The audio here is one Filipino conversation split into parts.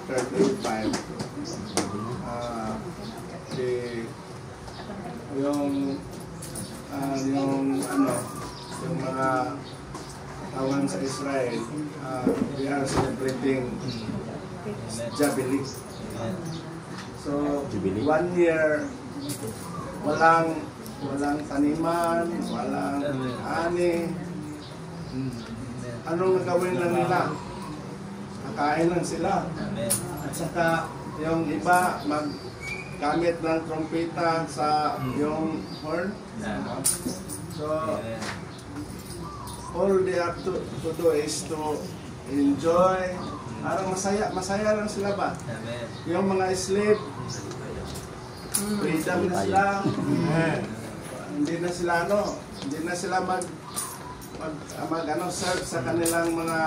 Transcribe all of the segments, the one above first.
chapter 35, yung mga kawan sa Israel, we are celebrating Jubilee. So 1 year walang taniman, walang ani. Anong gagawin lang nila? Kakain lang sila. At saka yung iba maggamit ng trompeta sa yung horn. So all they have to do is to enjoy. Parang masaya lang sila ba? Yung mga slave, freedom na sila. Hindi na sila serve sa kanilang mga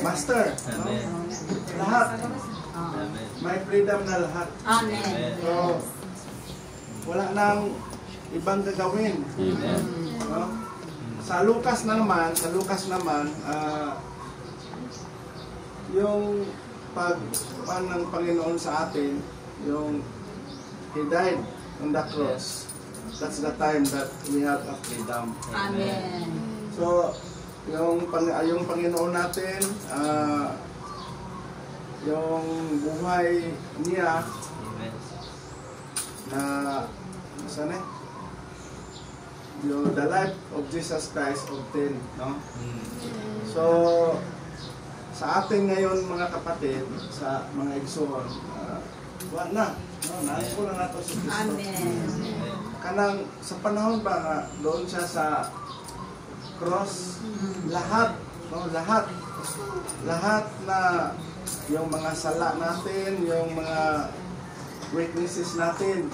master. No? Lahat. May freedom na lahat. So, wala nang ibang gagawin. No? Sa Lucas naman, yung pagpan ng Panginoon sa atin, yung He died on the cross. That's the time that we have a freedom. Amen. So, yung Panginoon natin, yung buhay niya na sana the life of Jesus Christ obtained, no? So, sa atin ngayon mga kapatid, sa mga igsoon, wala na. No, nais ko lang nato si Kristo. Amen. Kanang sa panahon ba nga doon siya sa cross, lahat na yung mga sala natin, yung mga weaknesses natin,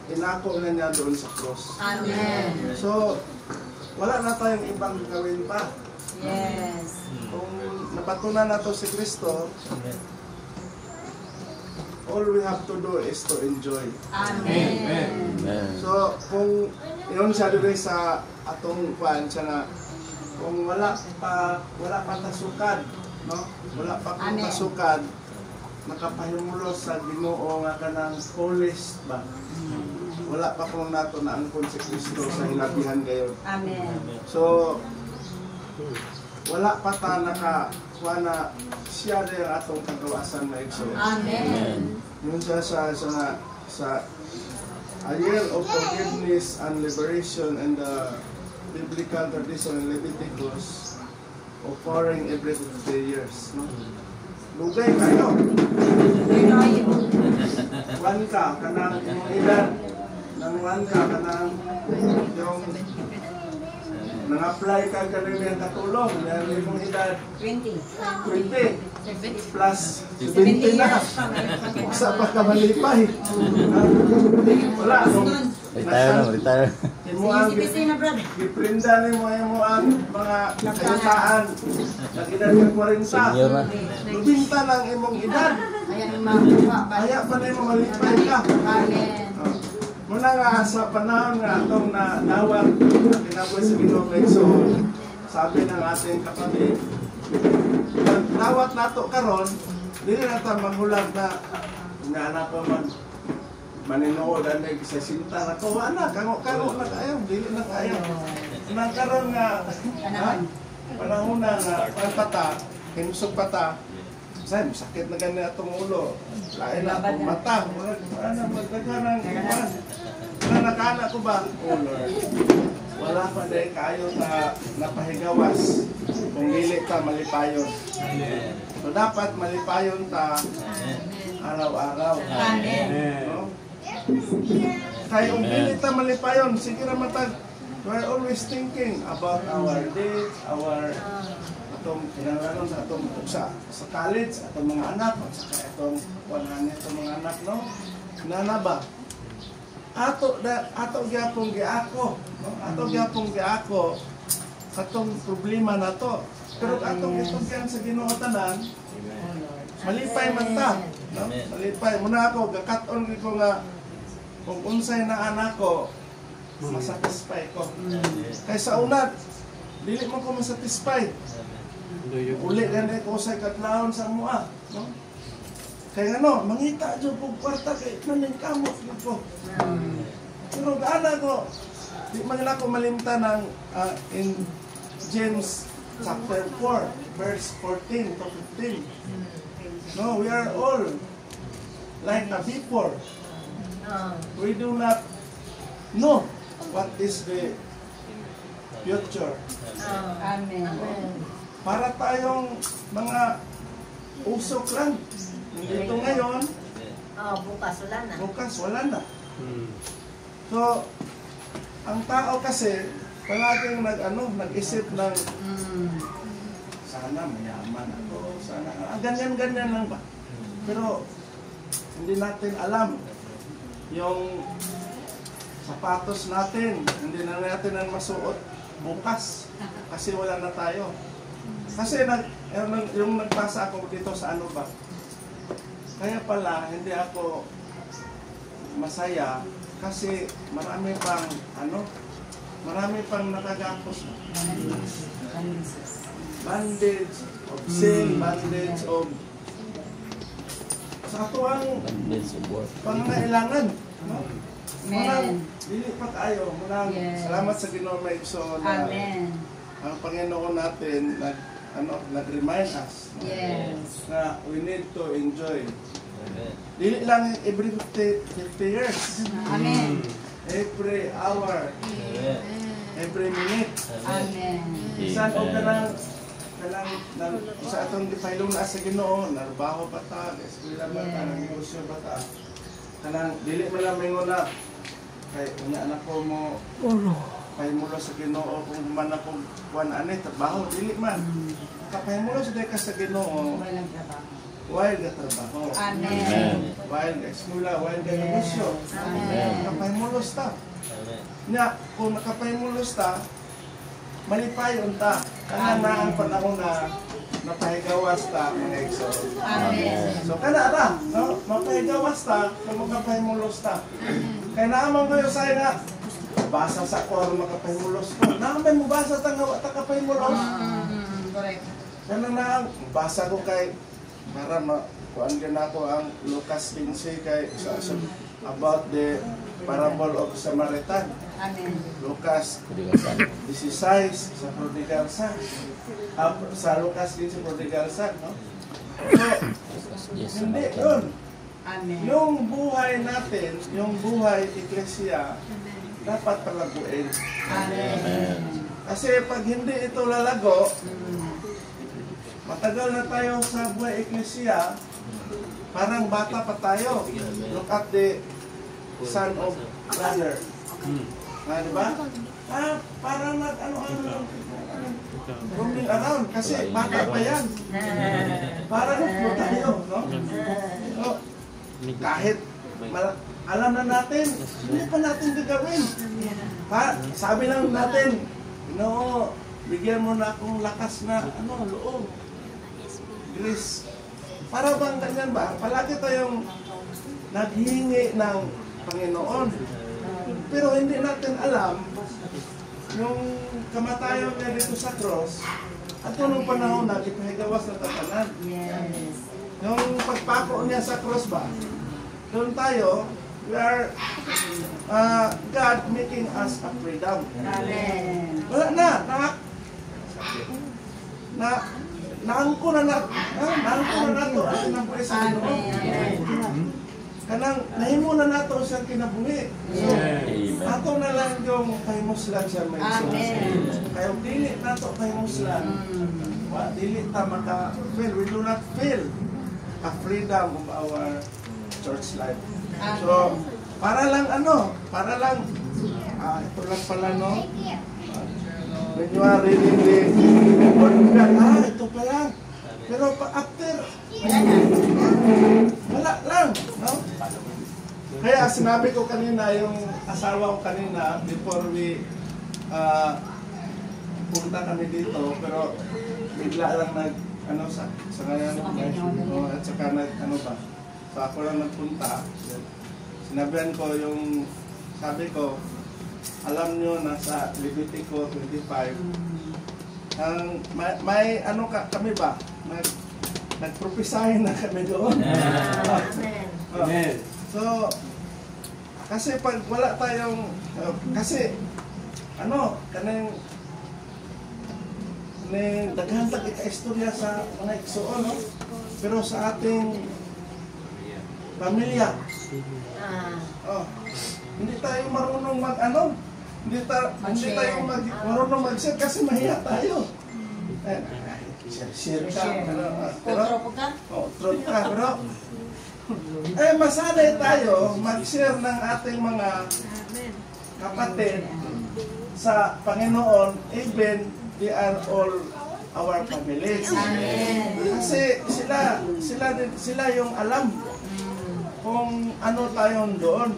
inako na niya doon sa cross. Amen. So, wala na tayong ibang gawin pa. Yes. Kung napatunan na to si Kristo, all we have to do is to enjoy. Amen. So, kung yun siya doon sa atong kuan siya na kung wala pa tasukad, no? Wala pa kung tasukad, nakapahimulos sa Ginoo nga kanang police ba? Wala pa kung nato na angkon si Kristo sa hilabihan gayon. Amen. So, wala pa ta nakakuha na siya din atong kagawasan na igso. Amen. Yun siya sa a year of forgiveness and liberation and the biblical tradition in Leviticus offering every 3 years. No? Lugay kayo. Wan ka, kanang imong edad. Nang wan ka, kanang yung nang-apply ka kanina katulong. Dahil imong edad 20 plus 70 na. Sa pa ka malipay. Wala. Retire. Iprinda ni mo ang mga kayataan. Nag-edad ka 40. Lubinta lang imong edad. Kaya pa na mo malipay ka. Amen. Muna nga sa panahon nga itong nawag na kinabuhi sa Ginoo Kristo, sabi ng ating kapatid, nawat nato karon, dili na ta maghulag na anak ko maninood ang sa sinta na ko, anak, kango na kayo, dili na kayo. Nagkaroon nga, panahon na pata, hinusog pata, saan, sakit na ganyan itong ulo, lain na itong mata, ano, magkakaroon, na nakaanak ko ba? Oh Lord, wala pa dahil kayo na napahigawas kung dili ta malipayon. So dapat malipayon ta araw-araw. No? Kaya kung dili ta malipayon, sige na matag, we're always thinking about our dates, our atong kinahanglan sa atong sa college, atong mga anak, at saka atong mga anak, no? Nanaba. Ato gyapong giako, no? Ato gyapong giako katong problema na to. Pero atong gitugyan sa Ginoo tanan, malipay man ta, no? Malipay muna ako gakat-on ko nga kung unsay na anak ko masatisfy ko. Kaysa unad dili man ko masatisfy. Uli gani ko sa katlahon sa mua, no? Kaya ano, mangita dyan po kwarta kay maning kamot ko. Pero gaana ko, di man ako malimta ng in James chapter 4, verse 14 to 15. No, we are all like the before. We do not know what is the future. Amen. Para tayong mga usok lang. Dito ngayon, Bukas wala na. bukas wala na. So, ang tao kasi, palaging nag-isip ng sana mayaman ako, sana, ganyan-ganyan lang ba? Pero, hindi natin alam yung sapatos natin, hindi na natin ang masuot bukas kasi wala na tayo. Kasi yung nagbasa ako dito sa ano ba, kaya pala hindi ako masaya kasi marami pang nakagapos. Bandage of sin, bandage of sa tuwang pangangailangan. No? Amen. Dili pa tayo. Yes. Salamat sa Ginoo Maigso na ang Panginoon natin nag-remind us na we need to enjoy. Dili lang every 50 years. Amen. Every hour. Every minute. Amen. Isan o kanang sa atong gipailong na sa Ginoo, narbaho pa ta, eskwela ba ta, negosyo ba ta. Kanang dili man lang mingon na kay unya anak ko mo pahimulo sa Ginoo kung man ako kuan ani trabaho dili man. Kapahimulo sa ka sa Ginoo. Walang trabaho. While ka trabaho. Amen. While ka eskwela, while ka negosyo. Amen. Kapahimulos ta. Nya kung nakapahimulos ta, malipay unta. Kanang na ang panahon na napahigawas ta mga igso. Amen. So kana ra, no? Mapahigawas ta, kung makapahimulos ta. Kaya naman ko yung say nga, basa sa ko aron makapahimulos ko. Naman mo basa ta nga wa ta kapahimulos. Correct. Kanang na basa ko kay para kuan gyud nako ang Lucas 15 kay about the parable of Samaritan. Amen. Lucas 16 sa prodigal son. Sa Lucas 15 prodigal son, no? So, hindi yun. Amen. Yung buhay natin, yung buhay iglesia, dapat palaguin. Amen. Kasi pag hindi ito lalago, matagal na tayo sa buhay iglesia, parang bata pa tayo. Look at the son of brother. Diba? Parang roaming around kasi bata pa yan. Parang po tayo, no? So, kahit alam na natin, hindi pa natin gagawin. Sabi lang natin, no, bigyan mo na akong lakas na loob. Grace. Para bang ganyan ba? Palagi tayong naghingi ng Panginoon. Pero hindi natin alam yung kamatayon niya dito sa cross at nung panahon na ipahigawas na tatanan. Yes. Yung pagpako niya sa cross ba? Doon tayo, we are God making us a freedom. Amen. Wala na, naangko na nato ang kinabuhi sa Ginoo. Kanang nahimo na nato siyang kinabuhi. So, ato na lang yung pahimuslan siya may kaya dili nato pahimuslan. Dili ta maka-feel, we do not feel a freedom of our church life. So, para lang ito lang pala, no? When you are reading the word of God, ito pa lang. Pero after, wala lang, no? Kaya sinabi ko kanina, yung asawa ko kanina, before we punta kami dito, pero bigla lang sa ngayon, at saka so ako lang nagpunta. Sinabihan ko sabi ko, alam nyo na sa Levitico 25, may ano kami ba? Nagpropesahin na kami doon. Amen. Amen. So, kasi pag wala tayong, kasi, kanang daghan tag ika-istorya sa mga igsoon, no? Pero sa ating pamilya, hindi tayo marunong hindi tayo marunong mag-share kasi mahiya tayo. Share ka. Pero, truth ka. Pero, masanay tayo mag-share ng ating mga kapatid sa Panginoon, even they are all our families. Kasi sila yung alam kung ano tayong doon.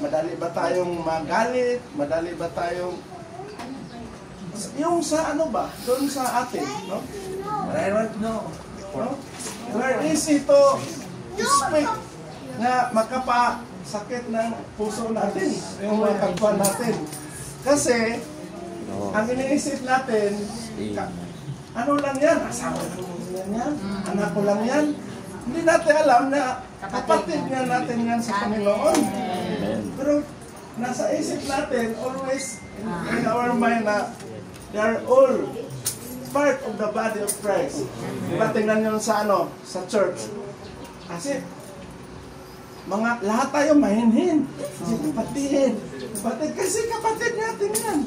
Madali ba tayong magalit? Madali ba tayong yung sa doon sa atin, no? I don't know. No? Where easy to speak na makapasakit ng puso natin, yung mga kapwa natin. Kasi, ang iniisip natin, ano lang yan? Asawa lang yan? Anak ko lang yan? Hindi natin alam na kapatid nga natin yan sa Panginoon. Pero, nasa isip natin, always in our mind na they are all part of the body of Christ. Diba tingnan nyo sa church. Kasi, lahat tayo mahinhin. Kapatid kasi kapatid natin yan.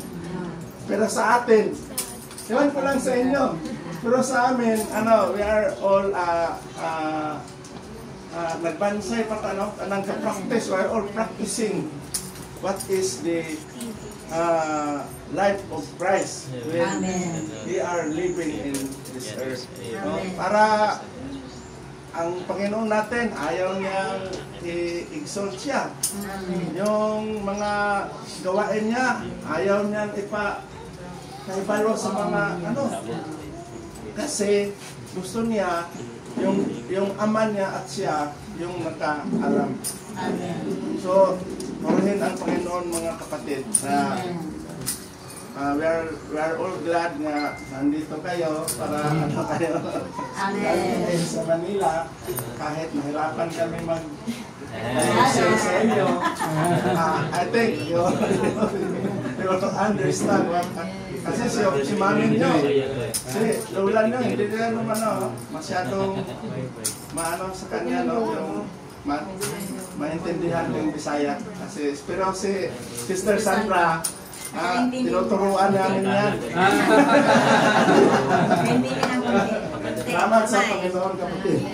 Pero sa atin, iwan ko lang sa inyo. Pero sa amin, we are all nagbansay pa anong ka-practice. We are all practicing what is the life of Christ when we are living in this earth. Para ang Panginoon natin, ayaw niyang i-exalt siya. Yung mga gawain niya, ayaw niyang ipaibalo sa mga kasi gusto niya yung ama niya at siya yung nakaalam. So, purihin ang Panginoon mga kapatid na we are all glad na nandito kayo para kayo sa Manila kahit mahirapan kami mag-share sa inyo. I think you will understand kasi si mami nyo, si lola nyo, hindi nila naman masyadong sa kanya yung maintindihan yung Bisaya. Pero si Sister Sandra, tinuturuan namin yan. Salamat sa Panginoon kapatid.